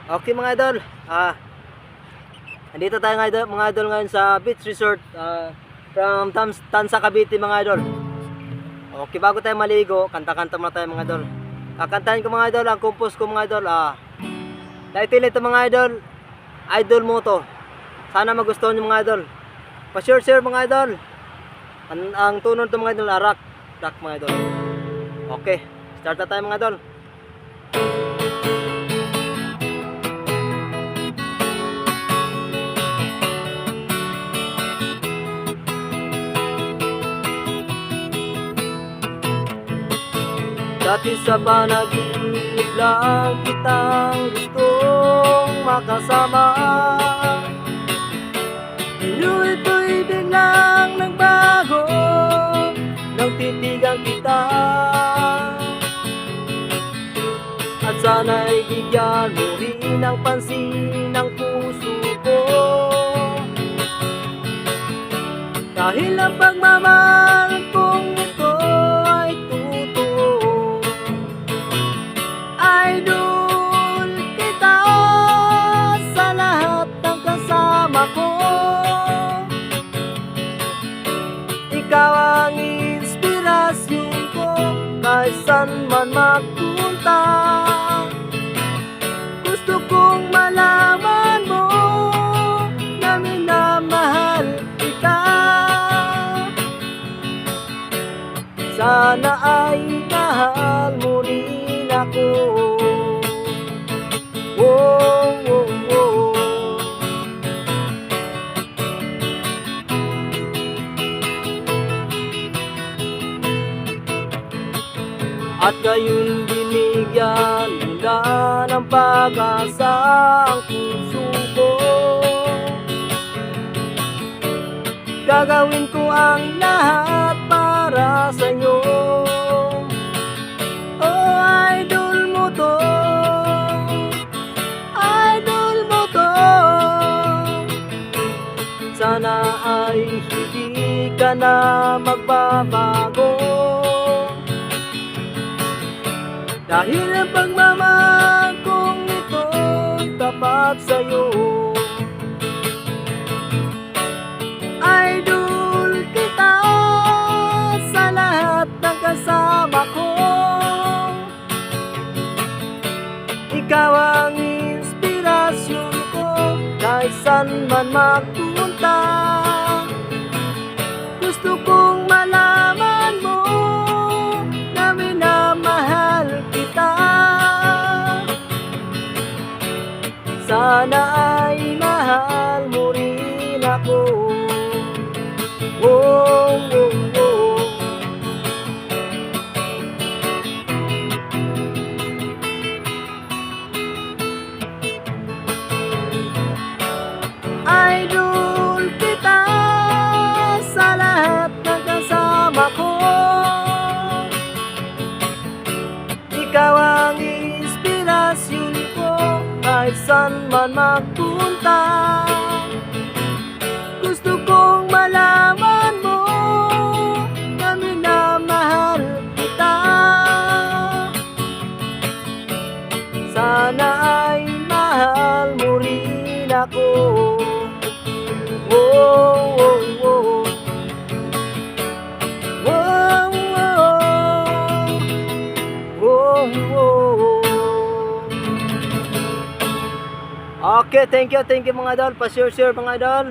Okay mga idol, andito tayo mga idol ngayon sa beach resort from Tansa, Cavite mga idol. Okay, bago tayo maligo, kanta-kanta muna tayo mga idol. Kakantahin ko mga idol ang compose ko mga idol. Title ito mga idol, Idol mo to. Sana magustuhan nyo mga idol. Pa-share mga idol. Ang tunog to mga idol, rock mga idol. Okay, start na tayo mga idol. Dati sa panaginip lang kitang gustong makasama. Pero ito'y biglang nagbago nang titigan kita. At sana'y bigyan mo rin ng pansin ng puso ko, dahil ang pagmamahal kong ito ay totoo. Idol kita sa lahat ng kasama ko. Ikaw ang inspirasyon ko kahit saan man magpunta. Gusto kong malaman mo na minamahal kita. Sana ay mahal mo rin ako. Oh, oh, oh. At gayon binigyan mula ng pag-asa ang puso ko. Gagawin ko ang lahat para sa'yo. Oh, idol mo to, idol mo to. Sana ay hindi ka na magbabago, dahil ang pagmamahal kong ito'y tapat sa'yo. Idol kita sa lahat ng kasama ko. Ikaw ang inspirasyon ko kahit saan man magpunta. Gusto kong malaman mo na minamahal kita. Sana ay mahal mo rin ako. Oh, oh, oh. Idol kita sa lahat ng kasama ko. Ikaw ang inspirasyon ko kahit saan man magpunta. Gusto kong malaman mo na minamahal kita. Sana ay mahal mo rin ako. Oh, oh, oh. Oh, oh, oh. Okay, thank you mga idol. Pa-share mga idol.